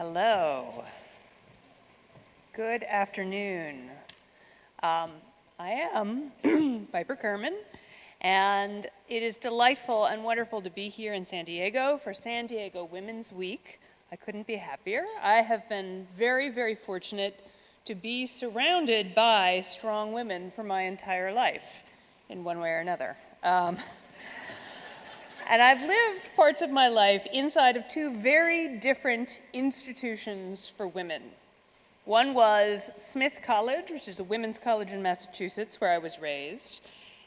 Hello. Good afternoon. I am Piper Kerman, and it is delightful and wonderful to be here in San Diego for San Diego Women's Week. I couldn't be happier. I have been very, very fortunate to be surrounded by strong women for my entire life, in one way or another. And I've lived parts of my life inside of two very different institutions for women. One was Smith College, which is a women's college in Massachusetts, where I was raised.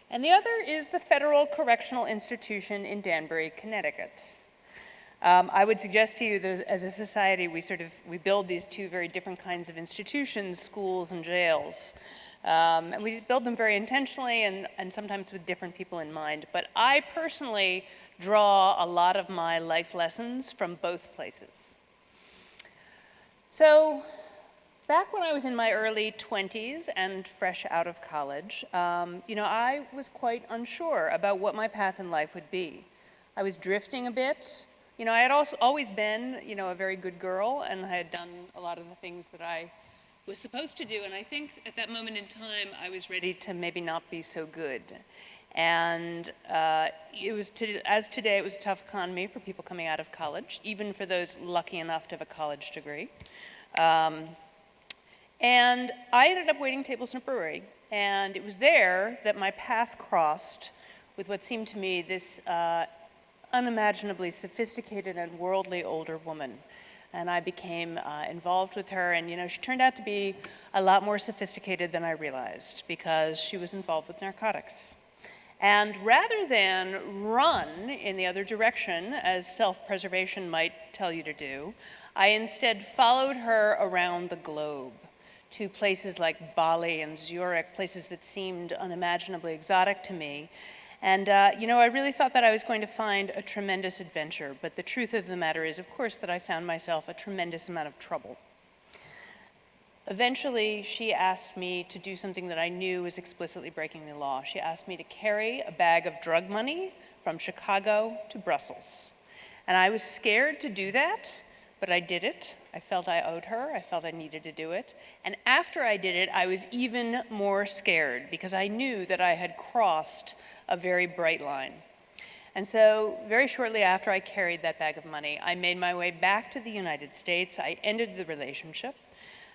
And the other is the Federal Correctional Institution in Danbury, Connecticut. I would suggest to you that as a society, we build these two very different kinds of institutions, schools and jails. And we build them very intentionally and sometimes with different people in mind. But I personally draw a lot of my life lessons from both places. So, back when I was in my early 20s and fresh out of college, I was quite unsure about what my path in life would be. I was drifting a bit. I had also always been, a very good girl, and I had done a lot of the things that I was supposed to do, and I think at that moment in time, I was ready to maybe not be so good. And as today, it was a tough economy for people coming out of college, even for those lucky enough to have a college degree. And I ended up waiting tables in a brewery, and it was there that my path crossed with what seemed to me this unimaginably sophisticated and worldly older woman. And I became involved with her, and she turned out to be a lot more sophisticated than I realized because she was involved with narcotics. And rather than run in the other direction, as self-preservation might tell you to do, I instead followed her around the globe to places like Bali and Zurich, places that seemed unimaginably exotic to me. And, I really thought that I was going to find a tremendous adventure, but the truth of the matter is, of course, that I found myself a tremendous amount of trouble. Eventually, she asked me to do something that I knew was explicitly breaking the law. She asked me to carry a bag of drug money from Chicago to Brussels. And I was scared to do that, but I did it. I felt I owed her. I felt I needed to do it. And after I did it, I was even more scared because I knew that I had crossed a very bright line. And so very shortly after I carried that bag of money, I made my way back to the United States. I ended the relationship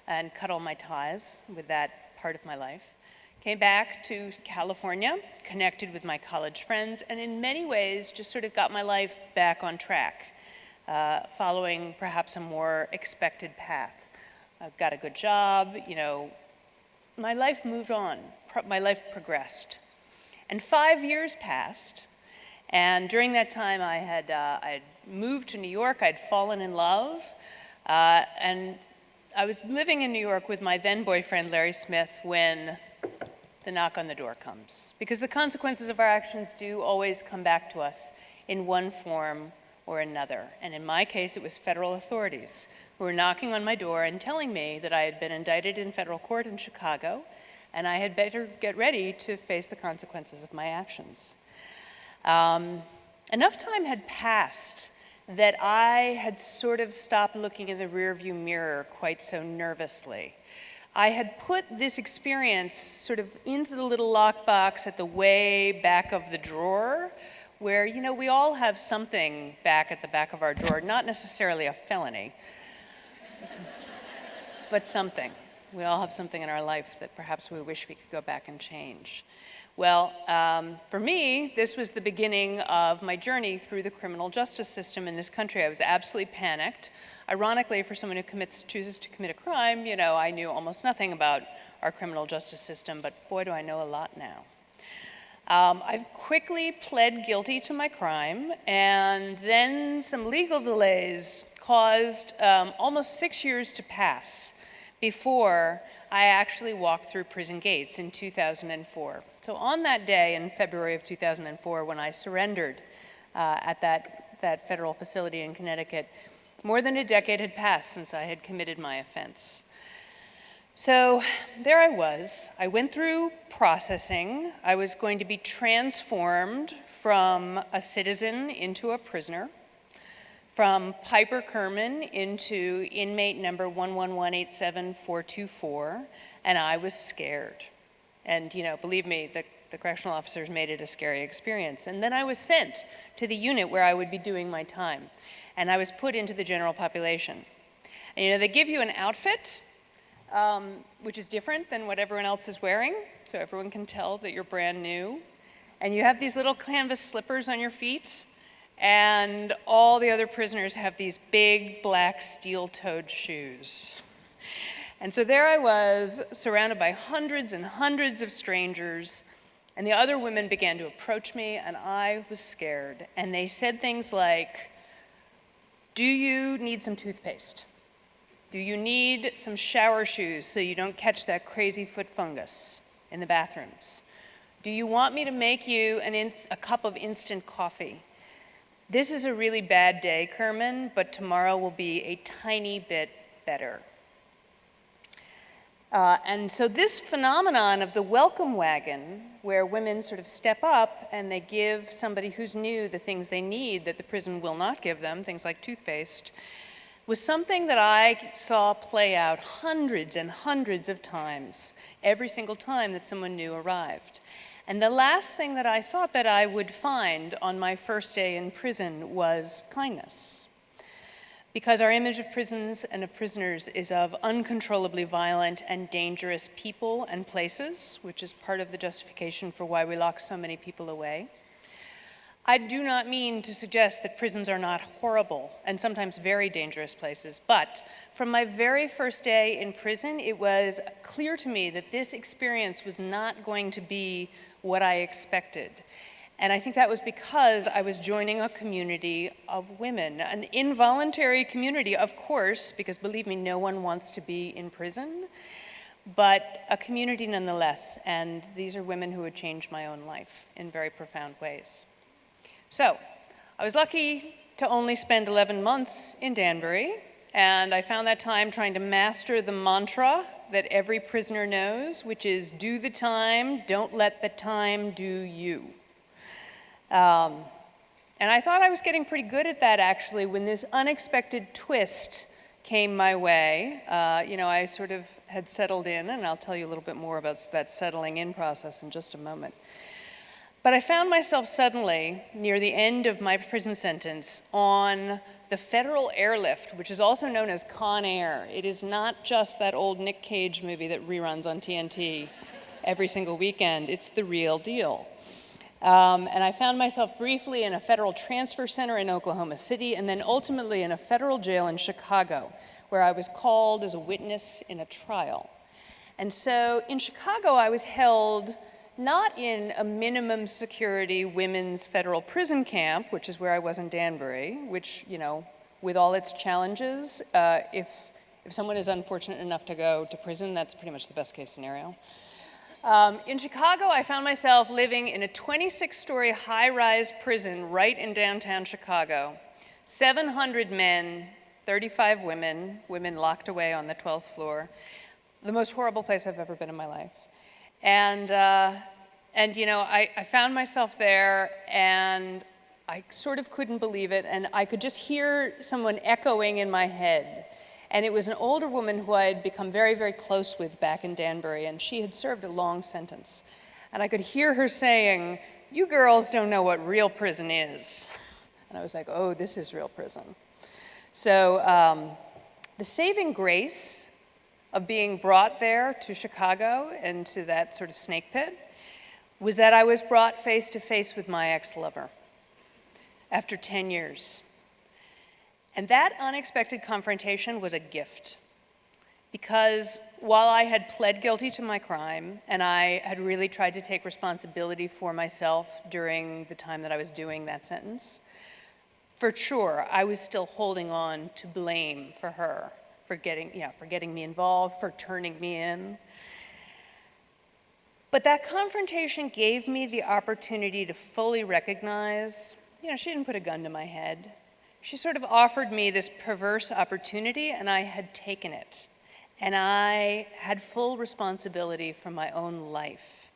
and cut all my ties with that part of my life. Came back to California, connected with my college friends, and in many ways just sort of got my life back on track, following perhaps a more expected path. I've got a good job, my life moved on, my life progressed. And 5 years passed, and during that time I had moved to New York, I'd fallen in love, and I was living in New York with my then boyfriend, Larry Smith, when the knock on the door comes. Because the consequences of our actions do always come back to us in one form or another. And in my case, it was federal authorities who were knocking on my door and telling me that I had been indicted in federal court in Chicago, and I had better get ready to face the consequences of my actions. Enough time had passed that I had sort of stopped looking in the rearview mirror quite so nervously. I had put this experience sort of into the little lockbox at the way back of the drawer, where, we all have something back at the back of our drawer, not necessarily a felony, but something. We all have something in our life that perhaps we wish we could go back and change. Well, for me, this was the beginning of my journey through the criminal justice system in this country. I was absolutely panicked. Ironically, for someone who chooses to commit a crime, I knew almost nothing about our criminal justice system, but boy, do I know a lot now. I've quickly pled guilty to my crime, and then some legal delays caused almost 6 years to pass before I actually walked through prison gates in 2004. So on that day in February of 2004, when I surrendered at that federal facility in Connecticut, more than a decade had passed since I had committed my offense. So there I was. I went through processing. I was going to be transformed from a citizen into a prisoner. from Piper Kerman into inmate number 11187-424, and I was scared. And believe me, the correctional officers made it a scary experience. And then I was sent to the unit where I would be doing my time, and I was put into the general population. And they give you an outfit, which is different than what everyone else is wearing, so everyone can tell that you're brand new. And you have these little canvas slippers on your feet, and all the other prisoners have these big black steel-toed shoes. And so there I was, surrounded by hundreds and hundreds of strangers, and the other women began to approach me, and I was scared. And they said things like, "Do you need some toothpaste? Do you need some shower shoes so you don't catch that crazy foot fungus in the bathrooms? Do you want me to make you a cup of instant coffee? This is a really bad day, Kerman, but tomorrow will be a tiny bit better." And so this phenomenon of the welcome wagon, where women sort of step up and they give somebody who's new the things they need that the prison will not give them, things like toothpaste, was something that I saw play out hundreds and hundreds of times, every single time that someone new arrived. And the last thing that I thought that I would find on my first day in prison was kindness. Because our image of prisons and of prisoners is of uncontrollably violent and dangerous people and places, which is part of the justification for why we lock so many people away. I do not mean to suggest that prisons are not horrible and sometimes very dangerous places, but from my very first day in prison, it was clear to me that this experience was not going to be what I expected. And I think that was because I was joining a community of women, an involuntary community, of course, because believe me, no one wants to be in prison, but a community nonetheless. And these are women who had changed my own life in very profound ways. So I was lucky to only spend 11 months in Danbury, and I found that time trying to master the mantra that every prisoner knows, which is do the time, don't let the time do you. And I thought I was getting pretty good at that, actually, when this unexpected twist came my way. I sort of had settled in, and I'll tell you a little bit more about that settling in process in just a moment. But I found myself suddenly, near the end of my prison sentence, on the federal airlift, which is also known as Con Air. It is not just that old Nick Cage movie that reruns on TNT every single weekend. It's the real deal. And I found myself briefly in a federal transfer center in Oklahoma City, and then ultimately in a federal jail in Chicago, where I was called as a witness in a trial. And so in Chicago, I was held not in a minimum security women's federal prison camp, which is where I was in Danbury, which, with all its challenges, if someone is unfortunate enough to go to prison, that's pretty much the best case scenario. In Chicago, I found myself living in a 26-story high-rise prison right in downtown Chicago. 700 men, 35 women locked away on the 12th floor. The most horrible place I've ever been in my life. And I found myself there, and I sort of couldn't believe it, and I could just hear someone echoing in my head. And it was an older woman who I had become very, very close with back in Danbury, and she had served a long sentence. And I could hear her saying, "You girls don't know what real prison is." And I was like, oh, this is real prison. So the saving grace of being brought there to Chicago and to that sort of snake pit was that I was brought face to face with my ex-lover after 10 years. And that unexpected confrontation was a gift, because while I had pled guilty to my crime and I had really tried to take responsibility for myself during the time that I was doing that sentence, for sure, I was still holding on to blame for her, for getting me involved, for turning me in. But that confrontation gave me the opportunity to fully recognize, she didn't put a gun to my head. She sort of offered me this perverse opportunity, and I had taken it. And I had full responsibility for my own life.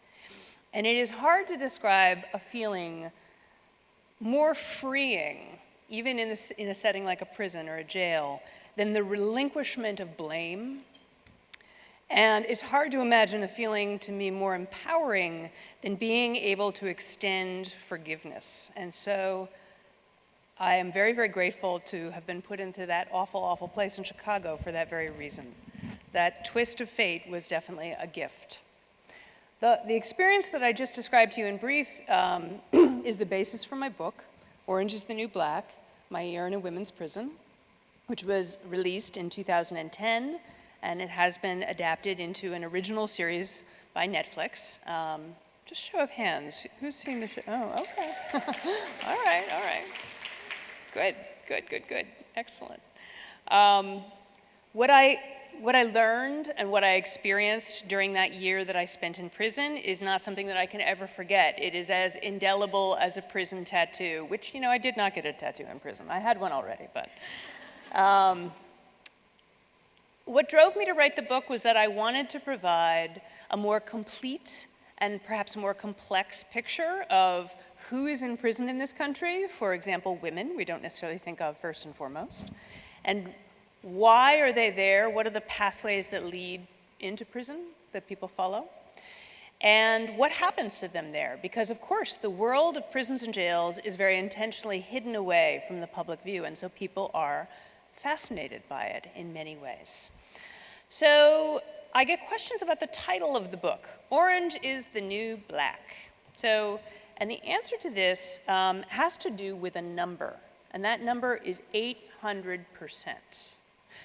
And it is hard to describe a feeling more freeing, even in a setting like a prison or a jail, than the relinquishment of blame. And it's hard to imagine a feeling to me more empowering than being able to extend forgiveness. And so I am very, very grateful to have been put into that awful, awful place in Chicago for that very reason. That twist of fate was definitely a gift. The experience that I just described to you in brief is the basis for my book, Orange is the New Black, My Year in a Women's Prison, which was released in 2010, and it has been adapted into an original series by Netflix. Just show of hands, who's seen the show? Oh, okay. All right. Good, excellent. What I learned and what I experienced during that year that I spent in prison is not something that I can ever forget. It is as indelible as a prison tattoo, which, I did not get a tattoo in prison. I had one already, but. What drove me to write the book was that I wanted to provide a more complete and perhaps more complex picture of who is in prison in this country. For example, women, we don't necessarily think of first and foremost. And why are they there? What are the pathways that lead into prison that people follow? And what happens to them there? Because of course, the world of prisons and jails is very intentionally hidden away from the public view, and so people are fascinated by it in many ways. So I get questions about the title of the book, Orange is the New Black. And the answer to this has to do with a number, and that number is 800%.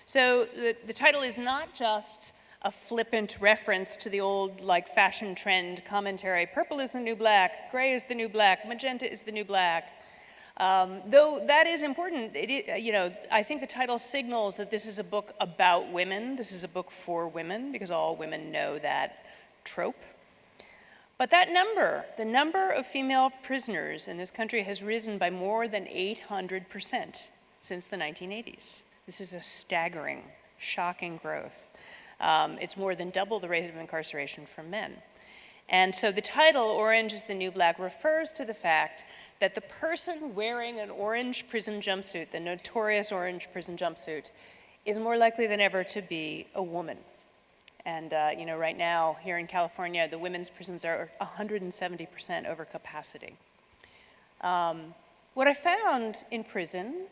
So the title is not just a flippant reference to the old fashion trend commentary, purple is the new black, gray is the new black, magenta is the new black. Though that is important, I think the title signals that this is a book about women. This is a book for women, because all women know that trope. But that number, the number of female prisoners in this country has risen by more than 800% since the 1980s. This is a staggering, shocking growth. It's more than double the rate of incarceration for men. And so the title, Orange is the New Black, refers to the fact that the person wearing an orange prison jumpsuit, the notorious orange prison jumpsuit, is more likely than ever to be a woman. And right now, here in California, the women's prisons are 170% over capacity. What I found in prison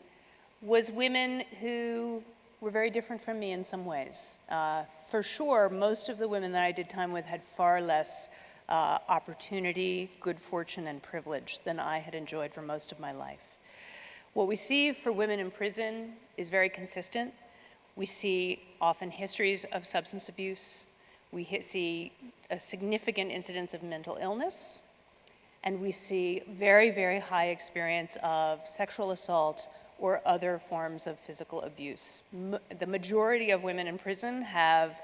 was women who were very different from me in some ways. For sure, most of the women that I did time with had far less opportunity, good fortune, and privilege than I had enjoyed for most of my life. What we see for women in prison is very consistent. We see often histories of substance abuse. We see a significant incidence of mental illness. And we see very, very high experience of sexual assault or other forms of physical abuse. The majority of women in prison have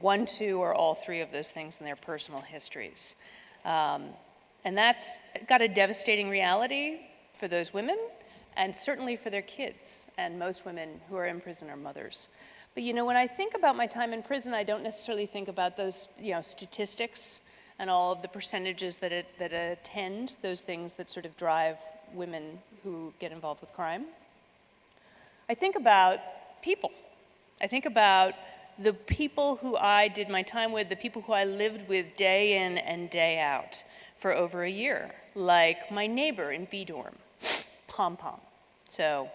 one, two, or all three of those things in their personal histories. And that's got a devastating reality for those women, and certainly for their kids. And most women who are in prison are mothers. But when I think about my time in prison, I don't necessarily think about those statistics and all of the percentages that attend those things that sort of drive women who get involved with crime. I think about people. I think about the people who I did my time with, the people who I lived with day in and day out for over a year, like my neighbor in B dorm, Pom Pom. So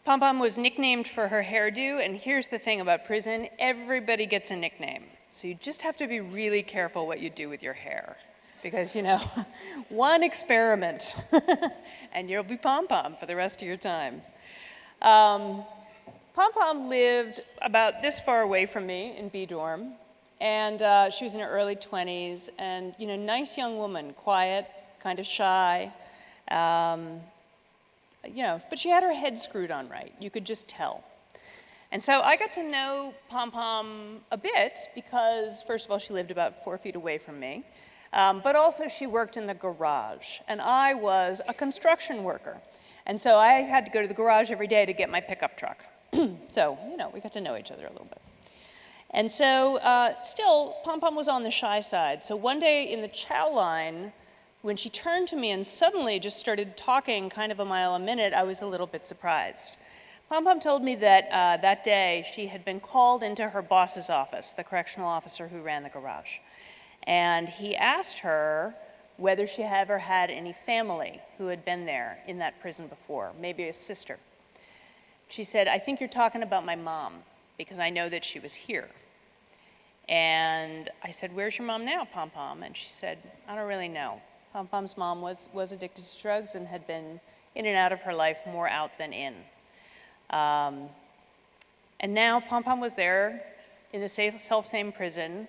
Pom Pom was nicknamed for her hairdo, and here's the thing about prison, everybody gets a nickname. So you just have to be really careful what you do with your hair. Because, one experiment, and you'll be Pom Pom for the rest of your time. Pom Pom lived about this far away from me in B dorm, and she was in her early 20s, and nice young woman, quiet, kind of shy, but she had her head screwed on right. You could just tell. And so I got to know Pom Pom a bit because, first of all, she lived about 4 feet away from me, but also she worked in the garage, and I was a construction worker. And so I had to go to the garage every day to get my pickup truck. So, we got to know each other a little bit. And so still, Pom Pom was on the shy side. So one day in the chow line, when she turned to me and suddenly just started talking kind of a mile a minute, I was a little bit surprised. Pom Pom told me that that day she had been called into her boss's office, the correctional officer who ran the garage. And he asked her whether she had ever had any family who had been there in that prison before, maybe a sister. She said, "I think you're talking about my mom, because I know that she was here." And I said, "Where's your mom now, Pom Pom?" And she said, "I don't really know." Pom Pom's mom was addicted to drugs and had been in and out of her life, more out than in. And now Pom Pom was there in the self-same prison,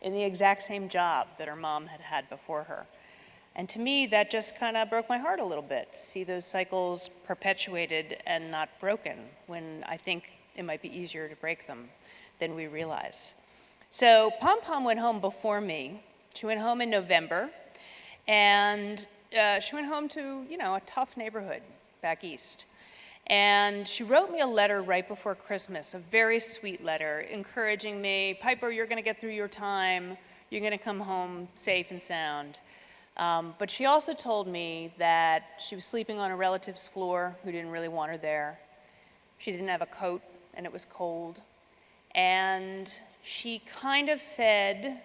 in the exact same job that her mom had had before her. And to me, that just kind of broke my heart a little bit, to see those cycles perpetuated and not broken, when I think it might be easier to break them than we realize. So Pom Pom went home before me. She went home in November, and she went home to, a tough neighborhood back east. And she wrote me a letter right before Christmas, a very sweet letter, encouraging me, "Piper, you're going to get through your time. You're going to come home safe and sound." But she also told me that she was sleeping on a relative's floor who didn't really want her there. She didn't have a coat, and it was cold. And she kind of said,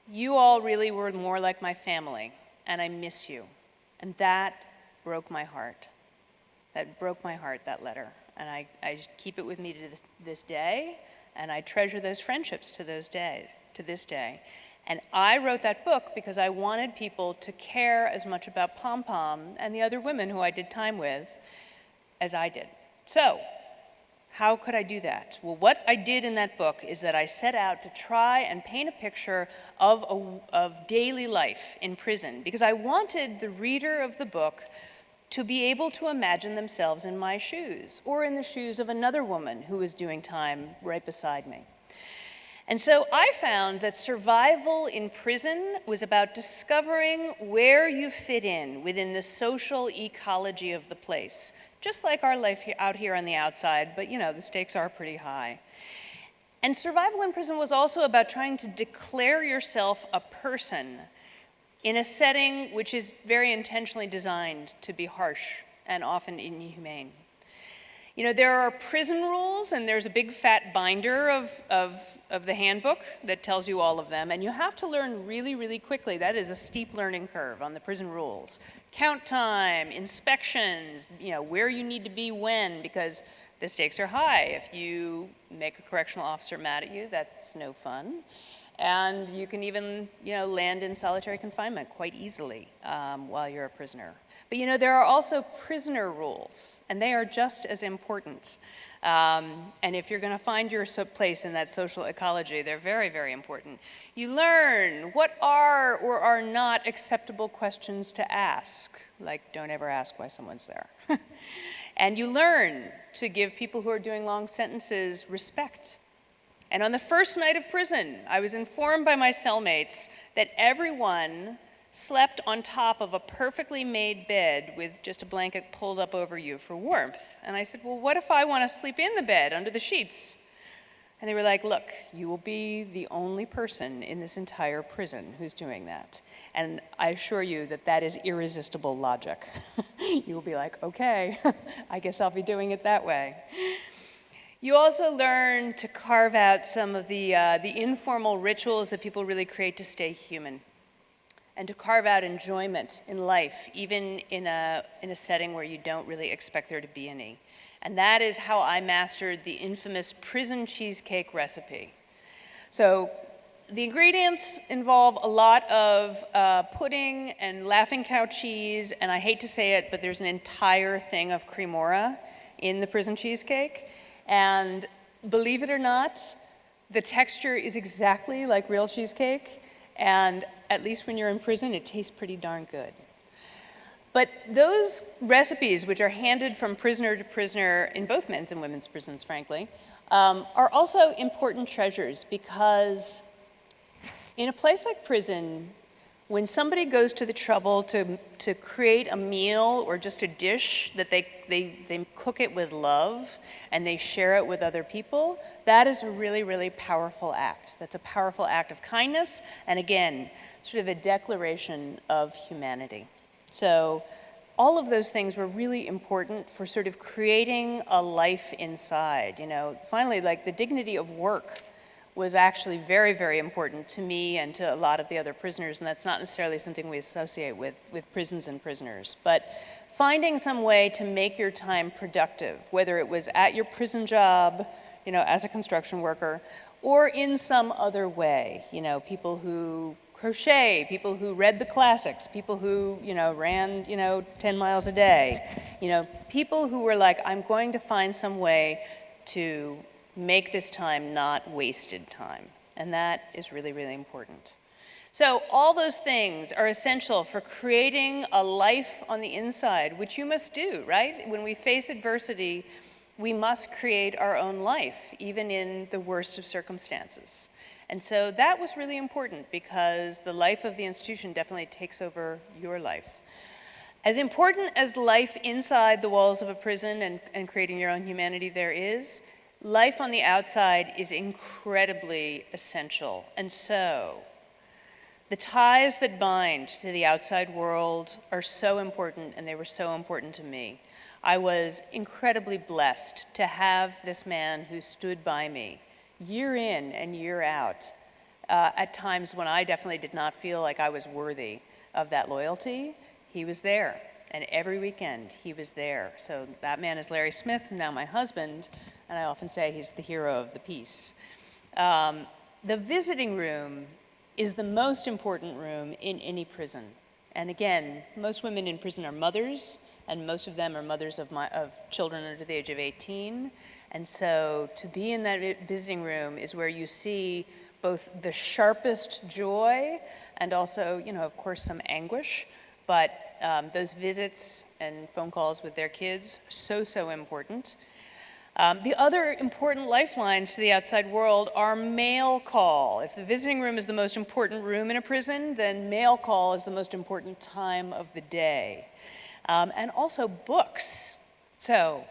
"You all really were more like my family, and I miss you." And that broke my heart. That broke my heart, that letter. And I just keep it with me to this day, and I treasure those friendships to this day. And I wrote that book because I wanted people to care as much about Pom Pom and the other women who I did time with as I did. So, how could I do that? Well, what I did in that book is that I set out to try and paint a picture of daily life in prison, because I wanted the reader of the book to be able to imagine themselves in my shoes, or in the shoes of another woman who was doing time right beside me. And so I found that survival in prison was about discovering where you fit in within the social ecology of the place, just like our life out here on the outside, but the stakes are pretty high. And survival in prison was also about trying to declare yourself a person in a setting which is very intentionally designed to be harsh and often inhumane. There are prison rules, and there's a big fat binder of the handbook that tells you all of them, and you have to learn really, really quickly. That is a steep learning curve on the prison rules. Count time, inspections, where you need to be when, because the stakes are high. If you make a correctional officer mad at you, that's no fun. And you can even, land in solitary confinement quite easily while you're a prisoner. But there are also prisoner rules, and they are just as important. And if you're going to find your place in that social ecology, they're very, very important. You learn what are or are not acceptable questions to ask, like don't ever ask why someone's there. And you learn to give people who are doing long sentences respect. And on the first night of prison, I was informed by my cellmates that everyone slept on top of a perfectly made bed with just a blanket pulled up over you for warmth. And I said, "Well, what if I want to sleep in the bed under the sheets?" And they were like, "Look, you will be the only person in this entire prison who's doing that." And I assure you that that is irresistible logic. You will be like, "Okay, I guess I'll be doing it that way." You also learn to carve out some of the informal rituals that people really create to stay human, and to carve out enjoyment in life, even in a setting where you don't really expect there to be any. And that is how I mastered the infamous prison cheesecake recipe. So the ingredients involve a lot of pudding and Laughing Cow cheese, and I hate to say it, but there's an entire thing of cremora in the prison cheesecake. And believe it or not, the texture is exactly like real cheesecake, and at least when you're in prison, it tastes pretty darn good. But those recipes, which are handed from prisoner to prisoner in both men's and women's prisons, frankly, are also important treasures, because in a place like prison, when somebody goes to the trouble to create a meal or just a dish that they cook it with love and they share it with other people, that is a really, really powerful act. That's a powerful act of kindness. And again, sort of a declaration of humanity. So all of those things were really important for sort of creating a life inside. You know, finally, like the dignity of work was actually very, very important to me and to a lot of the other prisoners, and that's not necessarily something we associate with prisons and prisoners. But finding some way to make your time productive, whether it was at your prison job, you know, as a construction worker, or in some other way, you know, people who crochet, people who read the classics, people who, you know, ran, you know, 10 miles a day, you know, people who were like, I'm going to find some way to make this time not wasted time. And that is really, really important. So all those things are essential for creating a life on the inside, which you must do, right? When we face adversity, we must create our own life, even in the worst of circumstances. And so that was really important because the life of the institution definitely takes over your life. As important as life inside the walls of a prison and creating your own humanity there is, life on the outside is incredibly essential. And so the ties that bind to the outside world are so important, and they were so important to me. I was incredibly blessed to have this man who stood by me year in and year out, at times when I definitely did not feel like I was worthy of that loyalty. He was there, and every weekend he was there. So that man is Larry Smith, now my husband, and I often say he's the hero of the piece. The visiting room is the most important room in any prison. And again, most women in prison are mothers, and most of them are mothers of children under the age of 18. And so to be in that visiting room is where you see both the sharpest joy and also, you know, of course, some anguish. But those visits and phone calls with their kids, so, so important. The other important lifelines to the outside world are mail call. If the visiting room is the most important room in a prison, then mail call is the most important time of the day. And also books. So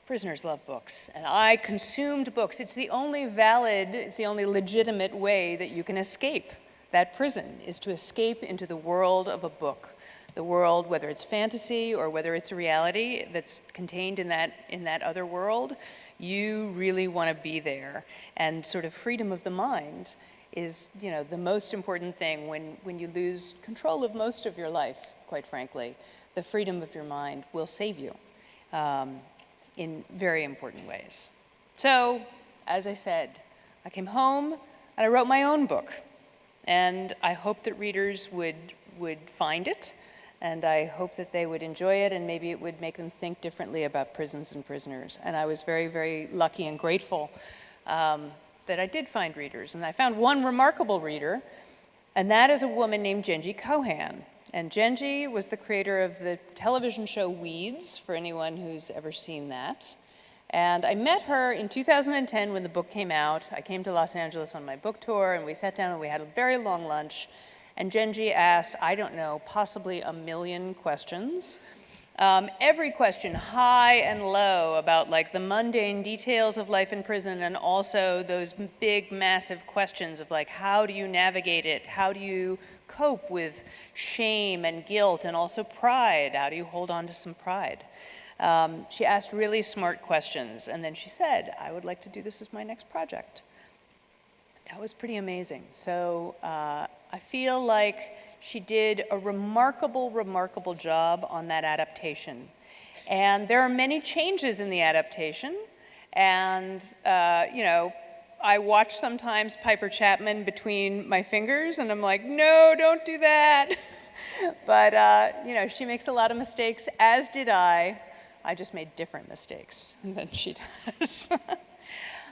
prisoners love books, and I consumed books. It's the only legitimate way that you can escape that prison, is to escape into the world of a book. The world, whether it's fantasy or whether it's a reality that's contained in that other world, you really want to be there. And sort of freedom of the mind is, you know, the most important thing when you lose control of most of your life, quite frankly. The freedom of your mind will save you in very important ways. So, as I said, I came home and I wrote my own book. And I hope that readers would find it. And I hope that they would enjoy it, and maybe it would make them think differently about prisons and prisoners. And I was very, very lucky and grateful that I did find readers. And I found one remarkable reader, and that is a woman named Genji Cohan. And Genji was the creator of the television show Weeds, for anyone who's ever seen that. And I met her in 2010 when the book came out. I came to Los Angeles on my book tour, and we sat down and we had a very long lunch. And Genji asked, I don't know, possibly 1 million questions. Every question, high and low, about like the mundane details of life in prison, and also those big, massive questions of like, how do you navigate it? How do you cope with shame and guilt, and also pride? How do you hold on to some pride? She asked really smart questions, and then she said, I would like to do this as my next project. That was pretty amazing. So I feel like she did a remarkable, remarkable job on that adaptation. And there are many changes in the adaptation. And, you know, I watch sometimes Piper Chapman between my fingers, and I'm like, no, don't do that. But, you know, she makes a lot of mistakes, as did I. I just made different mistakes than she does.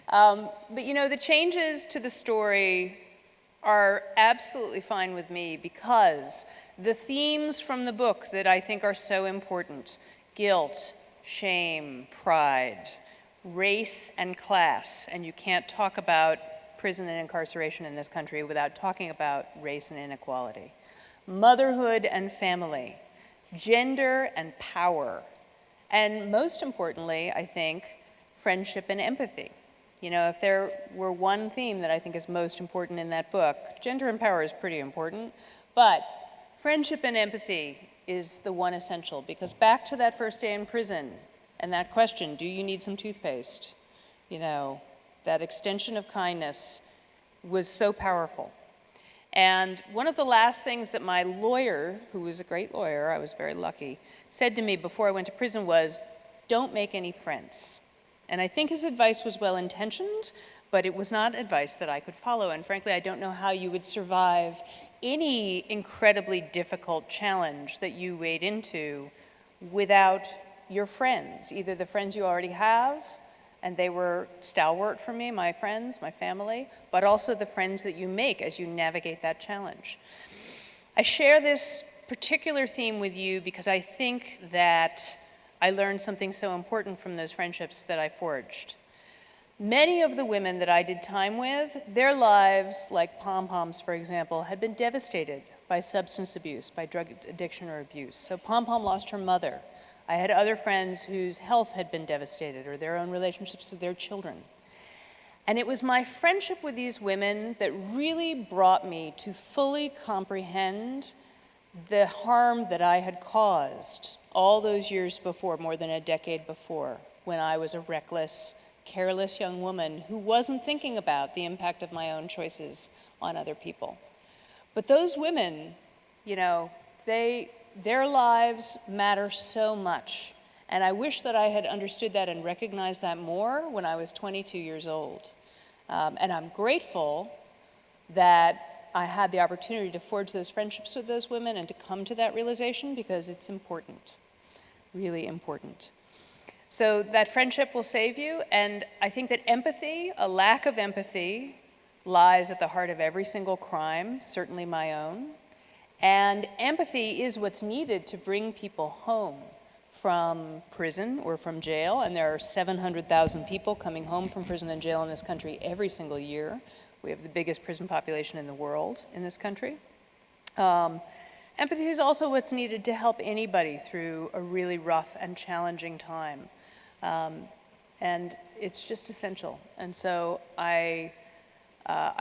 But you know, the changes to the story are absolutely fine with me, because the themes from the book that I think are so important, guilt, shame, pride, race, and class, and you can't talk about prison and incarceration in this country without talking about race and inequality, motherhood and family, gender and power, and most importantly, I think, friendship and empathy. You know, if there were one theme that I think is most important in that book, gender and power is pretty important, but friendship and empathy is the one essential, because back to that first day in prison and that question, do you need some toothpaste? You know, that extension of kindness was so powerful. And one of the last things that my lawyer, who was a great lawyer, I was very lucky, said to me before I went to prison was, don't make any friends. And I think his advice was well-intentioned, but it was not advice that I could follow. And frankly, I don't know how you would survive any incredibly difficult challenge that you wade into without your friends, either the friends you already have, and they were stalwart for me, my friends, my family, but also the friends that you make as you navigate that challenge. I share this particular theme with you because I think that I learned something so important from those friendships that I forged. Many of the women that I did time with, their lives, like Pom-Pom's, for example, had been devastated by substance abuse, by drug addiction or abuse. So Pom-Pom lost her mother. I had other friends whose health had been devastated, or their own relationships with their children. And it was my friendship with these women that really brought me to fully comprehend the harm that I had caused all those years before, more than a decade before, when I was a reckless, careless young woman who wasn't thinking about the impact of my own choices on other people. But those women, you know, their lives matter so much. And I wish that I had understood that and recognized that more when I was 22 years old. And I'm grateful that I had the opportunity to forge those friendships with those women and to come to that realization, because it's important, really important. So that friendship will save you, and I think that empathy, a lack of empathy, lies at the heart of every single crime, certainly my own. And empathy is what's needed to bring people home from prison or from jail, and there are 700,000 people coming home from prison and jail in this country every single year. We have the biggest prison population in the world in this country. Empathy is also what's needed to help anybody through a really rough and challenging time. And it's just essential. And so I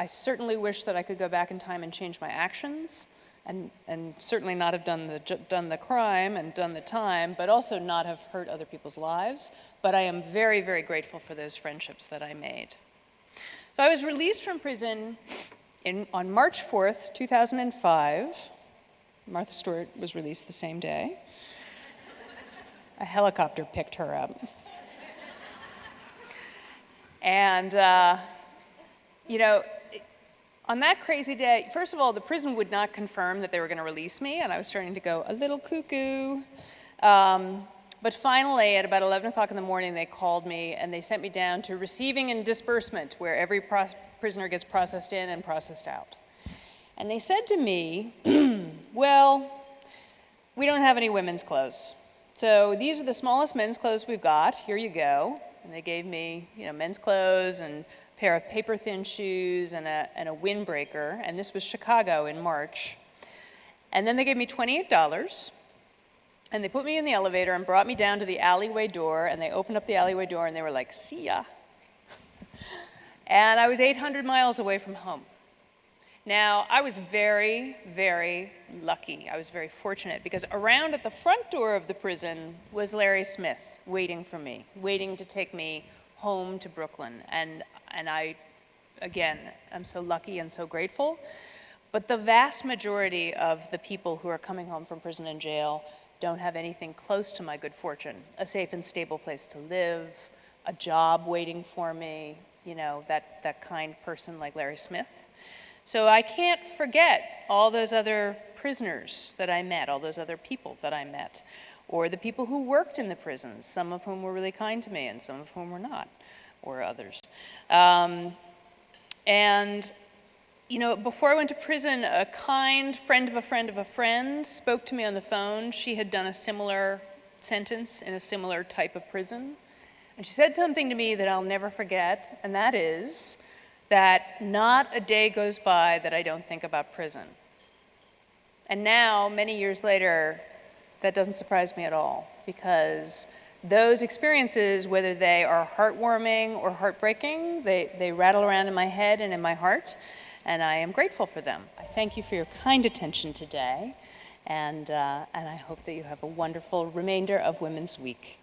certainly wish that I could go back in time and change my actions, and certainly not have done the crime and done the time, but also not have hurt other people's lives. But I am very, very grateful for those friendships that I made. So I was released from prison on March 4th, 2005. Martha Stewart was released the same day. A helicopter picked her up. And, you know, on that crazy day, first of all, the prison would not confirm that they were going to release me, and I was starting to go a little cuckoo. But finally, at about 11 o'clock in the morning, they called me, and they sent me down to receiving and disbursement, where every prisoner gets processed in and processed out. And they said to me, well, we don't have any women's clothes. So these are the smallest men's clothes we've got. Here you go. And they gave me, you know, men's clothes and a pair of paper-thin shoes and a windbreaker. And this was Chicago in March. And then they gave me $28. And they put me in the elevator and brought me down to the alleyway door. And they opened up the alleyway door and they were like, see ya. And I was 800 miles away from home. Now, I was very, very lucky. I was very fortunate, because around at the front door of the prison was Larry Smith waiting for me, waiting to take me home to Brooklyn. And I, again, I'm so lucky and so grateful. But the vast majority of the people who are coming home from prison and jail don't have anything close to my good fortune. A safe and stable place to live, a job waiting for me, you know, that kind person like Larry Smith. So I can't forget all those other prisoners that I met, all those other people that I met, or the people who worked in the prisons, some of whom were really kind to me and some of whom were not, or others. And, you know, before I went to prison, a kind friend of a friend of a friend spoke to me on the phone. She had done a similar sentence in a similar type of prison. And she said something to me that I'll never forget, and that is that not a day goes by that I don't think about prison. And now, many years later, that doesn't surprise me at all, because those experiences, whether they are heartwarming or heartbreaking, they rattle around in my head and in my heart, and I am grateful for them. I thank you for your kind attention today, and I hope that you have a wonderful remainder of Women's Week.